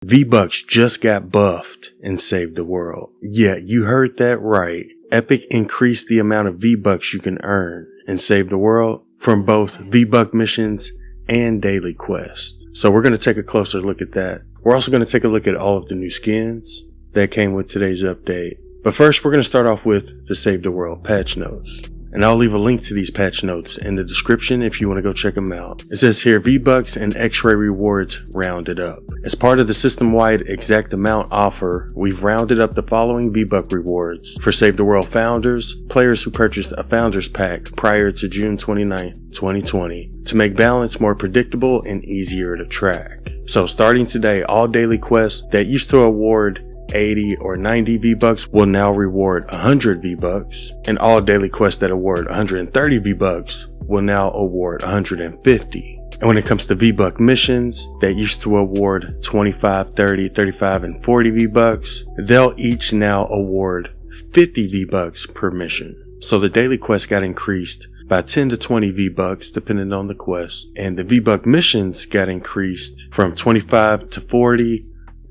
VBUCKS just got buffed and saved the world. Yeah, you heard that right. Epic increased the amount of V-Bucks you can earn and save the world from both VBUCK missions and daily quests. So we're going to take a closer look at that. We're also going to take a look at all of the new skins that came with today's update. But first, we're going to start off with the Save the World patch notes. And I'll leave a link to these patch notes in the description if you want to go check them out. It says here, VBUCKS and X-ray rewards rounded up. As part of the system-wide exact amount offer, we've rounded up the following VBUCK rewards for Save the World founders, players who purchased a founders pack prior to June 29, 2020, to make balance more predictable and easier to track. So starting today, all daily quests that used to award 80 or 90 V-Bucks will now reward 100 V-Bucks, and all daily quests that award 130 V-Bucks will now award 150. And when it comes to V-Buck missions that used to award 25, 30, 35, and 40 V-Bucks, they'll each now award 50 V-Bucks per mission. So the daily quest got increased by 10 to 20 V-Bucks depending on the quest, and the V-Buck missions got increased from 25 to 40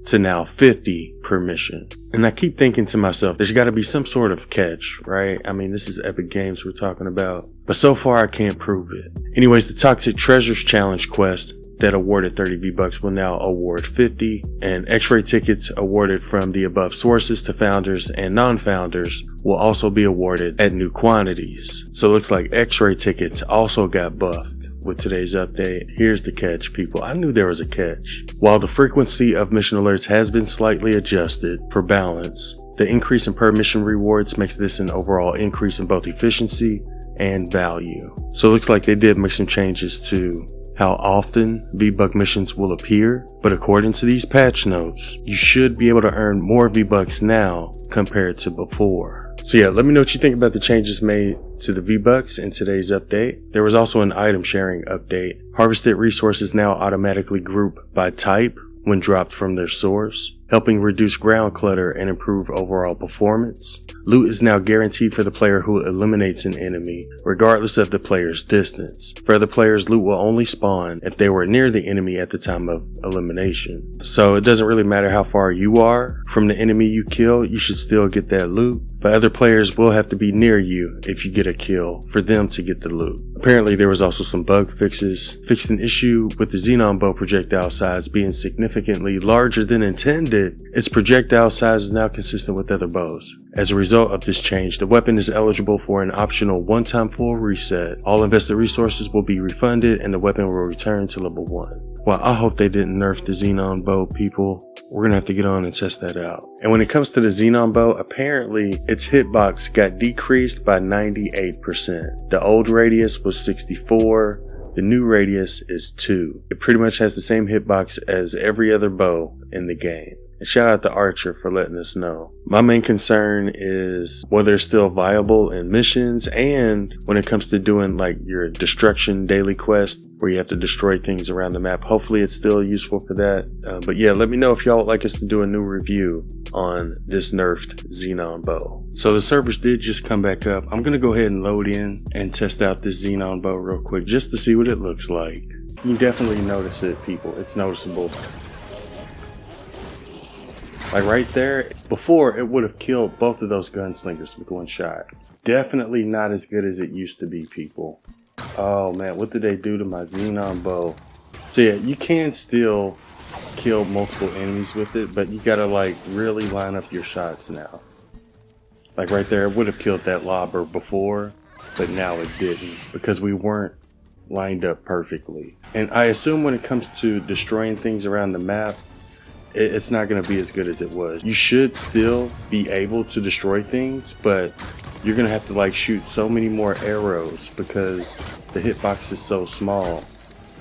to now 50 per mission. And I keep thinking to myself, there's got to be some sort of catch, right? I mean, this is Epic Games we're talking about, but so far I can't prove it. Anyways, the Toxic Treasures Challenge quest that awarded 30 V-Bucks will now award 50, and X-ray tickets awarded from the above sources to founders and non-founders will also be awarded at new quantities. So it looks like X-ray tickets also got buffed with today's update. Here's the catch, people. I knew there was a catch. While the frequency of mission alerts has been slightly adjusted for balance, the increase in per mission rewards makes this an overall increase in both efficiency and value. So it looks like they did make some changes to how often V-Buck missions will appear, but according to these patch notes, you should be able to earn more V-Bucks now compared to before. So yeah, let me know what you think about the changes made to the V-Bucks in today's update. There was also an item sharing update. Harvested resources now automatically group by type when dropped from their source, helping reduce ground clutter and improve overall performance. Loot is now guaranteed for the player who eliminates an enemy, regardless of the player's distance. For other players, loot will only spawn if they were near the enemy at the time of elimination. So it doesn't really matter how far you are from the enemy you kill, you should still get that loot. But other players will have to be near you if you get a kill for them to get the loot. Apparently there was also some bug fixes. Fixed an issue with the Xenon Bow projectile size being significantly larger than intended. Its projectile size is now consistent with other bows. As a result of this change, the weapon is eligible for an optional one-time full reset. All invested resources will be refunded and the weapon will return to level 1. Well, I hope they didn't nerf the Xenon Bow, people. We're gonna have to get on and test that out. And when it comes to the Xenon Bow, apparently its hitbox got decreased by 98%. The old radius was 64, the new radius is 2. It pretty much has the same hitbox as every other bow in the game. And shout out to Archer for letting us know. My main concern is whether it's still viable in missions and when it comes to doing like your destruction daily quest where you have to destroy things around the map. Hopefully it's still useful for that. But yeah, let me know if y'all would like us to do a new review on this nerfed Xenon Bow. So the servers did just come back up. I'm going to go ahead and load in and test out this Xenon Bow real quick just to see what it looks like. You definitely notice it, people. It's noticeable. Like right there, before it would have killed both of those gunslingers with one shot. Definitely not as good as it used to be, people. Oh man, what did they do to my Xenon Bow? So yeah, you can still kill multiple enemies with it, but you gotta like really line up your shots now. Like right there, it would have killed that lobber before, but now it didn't because we weren't lined up perfectly. And I assume when it comes to destroying things around the map, it's not going to be as good as it was. You should still be able to destroy things, but you're going to have to like shoot so many more arrows because the hitbox is so small.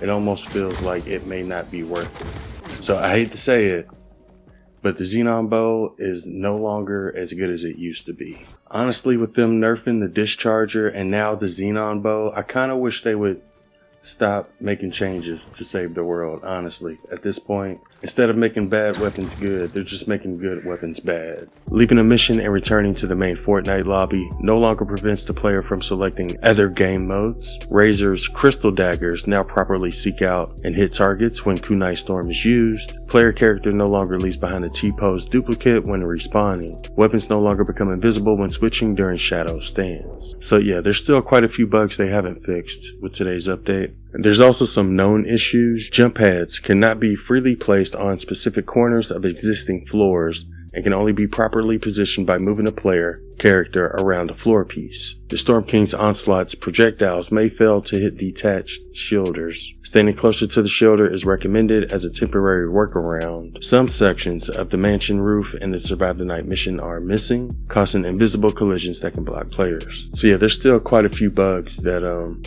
It almost feels like it may not be worth it. So I hate to say it, but the Xenon Bow is no longer as good as it used to be. Honestly, with them nerfing the discharger and now the Xenon Bow, I kind of wish they would stop making changes to save the world, honestly. At this point, instead of making bad weapons good, they're just making good weapons bad. Leaving a mission and returning to the main Fortnite lobby no longer prevents the player from selecting other game modes. Razor's crystal daggers now properly seek out and hit targets when Kunai Storm is used. Player character no longer leaves behind a T-pose duplicate when respawning. Weapons no longer become invisible when switching during shadow stands. So yeah, there's still quite a few bugs they haven't fixed with today's update. There's also some known issues. Jump pads cannot be freely placed on specific corners of existing floors and can only be properly positioned by moving a player character around a floor piece. The Storm King's onslaught's projectiles may fail to hit detached shielders. Standing closer to the shielder is recommended as a temporary workaround. Some sections of the mansion roof and the Survive the Night mission are missing, causing invisible collisions that can block players. So yeah, there's still quite a few bugs that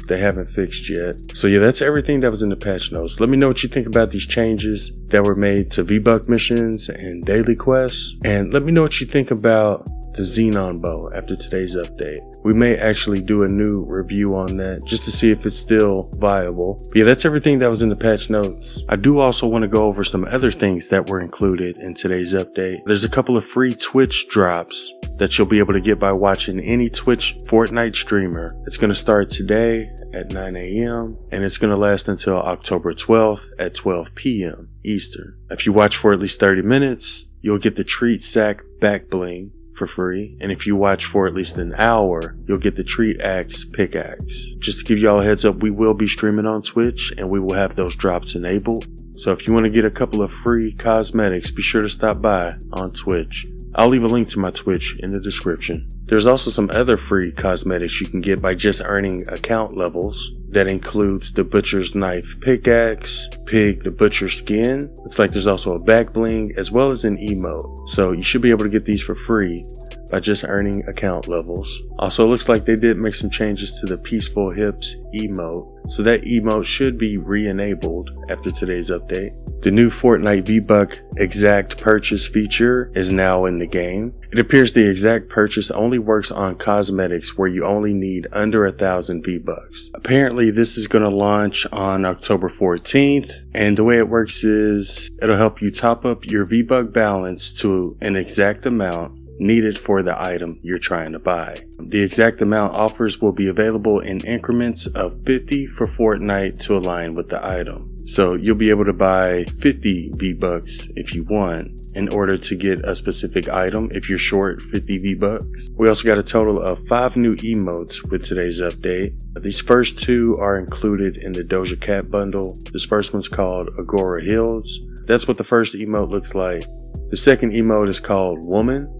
they haven't fixed yet. So yeah, that's everything that was in the patch notes. Let me know what you think about these changes that were made to VBUCK missions and daily quests, and let me know what you think about the Xenon Bow after today's update. We may actually do a new review on that just to see if it's still viable. But yeah, that's everything that was in the patch notes. I do also want to go over some other things that were included in today's update. There's a couple of free Twitch drops that you'll be able to get by watching any Twitch Fortnite streamer. It's going to start today at 9 a.m. and it's going to last until October 12th at 12 p.m. Eastern. If you watch for at least 30 minutes, you'll get the Treat Sack back bling for free, and if you watch for at least an hour, you'll get the Treat Axe pickaxe. Just to give y'all a heads up, we will be streaming on Twitch and we will have those drops enabled. So if you want to get a couple of free cosmetics, be sure to stop by on Twitch. I'll leave a link to my Twitch in the description. There's also some other free cosmetics you can get by just earning account levels. That includes the Butcher's Knife pickaxe, Pig the Butcher skin. Looks like there's also a back bling as well as an emote. So you should be able to get these for free by just earning account levels. Also, it looks like they did make some changes to the Peaceful Hips emote. So that emote should be re-enabled after today's update. The new Fortnite Vbuck exact purchase feature is now in the game. It appears the exact purchase only works on cosmetics where you only need under 1,000 V-Bucks. Apparently this is going to launch on October 14th, and the way it works is it'll help you top up your V-Buck balance to an exact amount needed for the item you're trying to buy. The exact amount offers will be available in increments of 50 for Fortnite to align with the item. So you'll be able to buy 50 V-Bucks if you want in order to get a specific item if you're short 50 V-Bucks. We also got a total of 5 new emotes with today's update. These first 2 are included in the Doja Cat bundle. This first one's called Agora Hills. That's what the first emote looks like. The second emote is called Woman,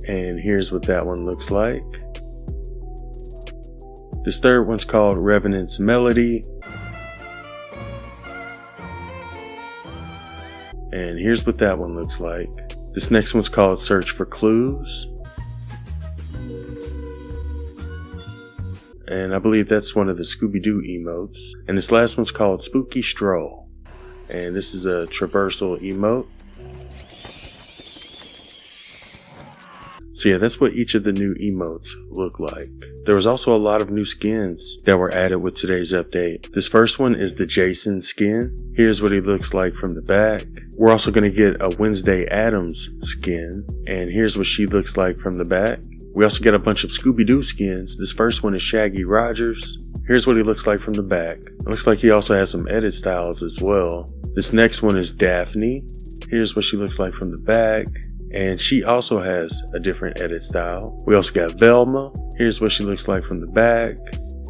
and here's what that one looks like. This third one's called Revenant's Melody, and here's what that one looks like. This next one's called Search for Clues, and I believe that's one of the Scooby-Doo emotes. And this last one's called Spooky Stroll, and this is a traversal emote. So yeah, that's what each of the new emotes look like. There was also a lot of new skins that were added with today's update. This first one is the Jason skin. Here's what he looks like from the back. We're also going to get a Wednesday Addams skin, and here's what she looks like from the back. We also get a bunch of Scooby-Doo skins. This first one is Shaggy Rogers. Here's what he looks like from the back. It looks like he also has some edit styles as well. This next one is Daphne. Here's what she looks like from the back, and she also has a different edit style. We also got Velma. Here's what she looks like from the back,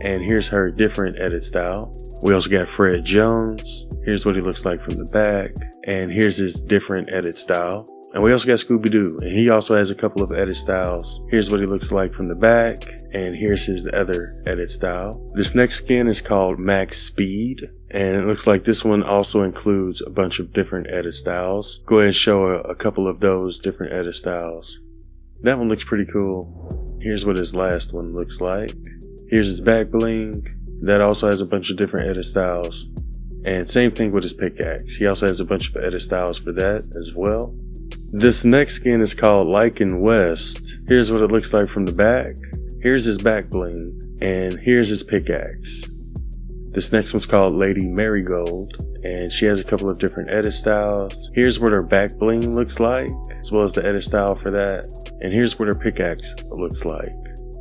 and here's her different edit style. We also got Fred Jones. Here's what he looks like from the back, and here's his different edit style. And we also got Scooby-Doo, and he also has a couple of edit styles. Here's what he looks like from the back, and here's his other edit style. This next skin is called Max Speed, and it looks like this one also includes a bunch of different edit styles. Go ahead and show a couple of those different edit styles. That one looks pretty cool. Here's what his last one looks like. Here's his back bling. That also has a bunch of different edit styles. And same thing with his pickaxe. He also has a bunch of edit styles for that as well. This next skin is called Lycan West. Here's what it looks like from the back. Here's his back bling, and here's his pickaxe. This next one's called Lady Marigold, and she has a couple of different edit styles. Here's what her back bling looks like, as well as the edit style for that. And here's what her pickaxe looks like.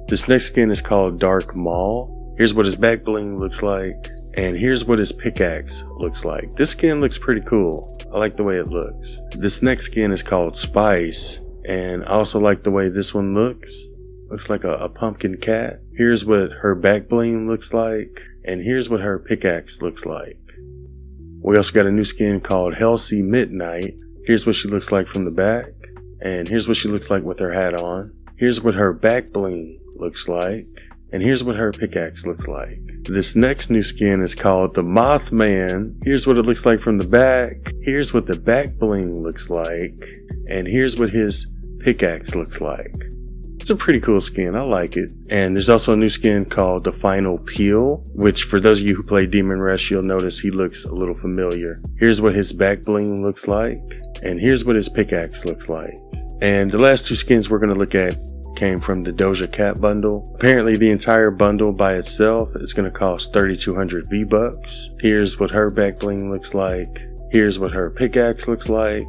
This next skin is called Dark Maul. Here's what his back bling looks like, and here's what his pickaxe looks like. This skin looks pretty cool. I like the way it looks. This next skin is called Spice, and I also like the way this one looks. Looks like a pumpkin cat. Here's what her back bling looks like, and here's what her pickaxe looks like. We also got a new skin called Halsey Midnight. Here's what she looks like from the back, and here's what she looks like with her hat on. Here's what her back bling looks like, and here's what her pickaxe looks like. This next new skin is called the Mothman. Here's what it looks like from the back. Here's what the back bling looks like, and here's what his pickaxe looks like. It's a pretty cool skin, I like it. And there's also a new skin called the Final Peel, which for those of you who play Demon Rush, you'll notice he looks a little familiar. Here's what his back bling looks like, and here's what his pickaxe looks like. And the last two skins we're going to look at came from the Doja Cat bundle. Apparently the entire bundle by itself is going to cost 3,200 V-Bucks. Here's what her back bling looks like. Here's what her pickaxe looks like.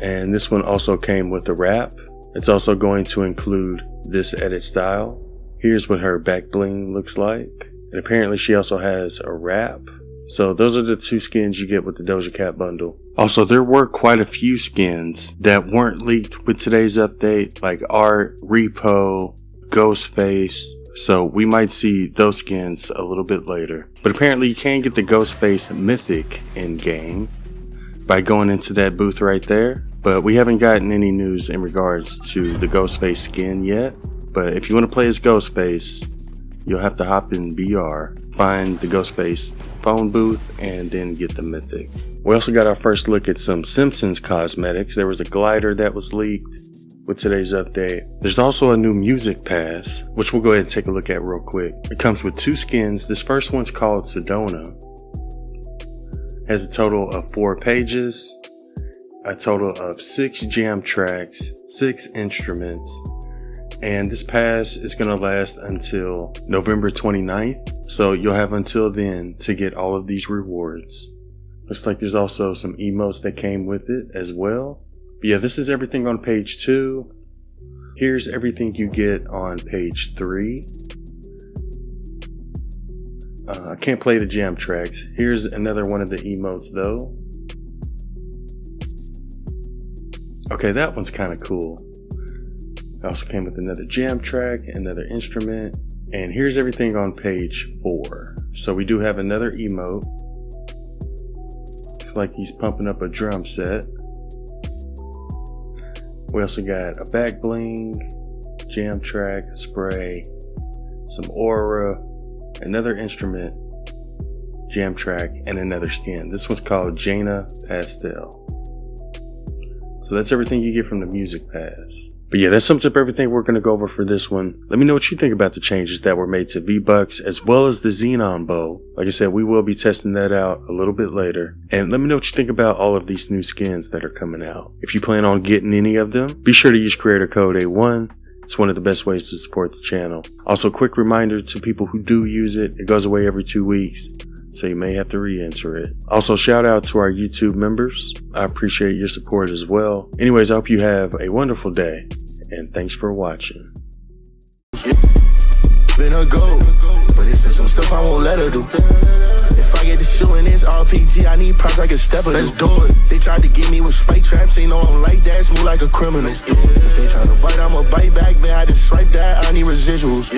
And this one also came with the wrap. It's also going to include this edit style. Here's what her back bling looks like. And apparently she also has a wrap. So those are the two skins you get with the Doja Cat bundle. Also, there were quite a few skins that weren't leaked with today's update, like Art, Repo, Ghostface. So we might see those skins a little bit later. But apparently you can get the Ghostface Mythic in game by going into that booth right there. But we haven't gotten any news in regards to the Ghostface skin yet. But if you want to play as Ghostface, you'll have to hop in BR, find the Ghostface phone booth, and then get the Mythic. We also got our first look at some Simpsons cosmetics. There was a glider that was leaked with today's update. There's also a new music pass, which we'll go ahead and take a look at real quick. It comes with two skins. This first one's called Sedona. Has a total of 4 pages. A total of 6 jam tracks, 6 instruments, and this pass is going to last until November 29th, so you'll have until then to get all of these rewards. Looks like there's also some emotes that came with it as well. But yeah, this is everything on page 2. Here's everything you get on page 3. I can't play the jam tracks. Here's another one of the emotes though. Okay, that one's kind of cool. It also came with another jam track, another instrument, and here's everything on page 4. So we do have another emote. Looks like he's pumping up a drum set. We also got a back bling, jam track, spray, some aura, another instrument, jam track, and another skin. This one's called Jaina Pastel. So that's everything you get from the music pass. But yeah, that sums up everything we're going to go over for this one. Let me know what you think about the changes that were made to VBUCKS as well as the Xenon Bow. Like I said, we will be testing that out a little bit later. And let me know what you think about all of these new skins that are coming out. If you plan on getting any of them, be sure to use creator code A1. It's one of the best ways to support the channel. Also, quick reminder to people who do use it, it goes away every 2 weeks. So you may have to re-enter it. Also, shout out to our YouTube members. I appreciate your support as well. Anyways, I hope you have a wonderful day, and thanks for watching. Been a go, but it's some stuff I won't let her do. If I get the shooting this RPG, I need props like a stepper. Let's do it. They tried to get me with spike traps, they know I'm like that, smooth like a criminal. If they try to bite, I'ma bite back, man. I just swipe that, I need residuals.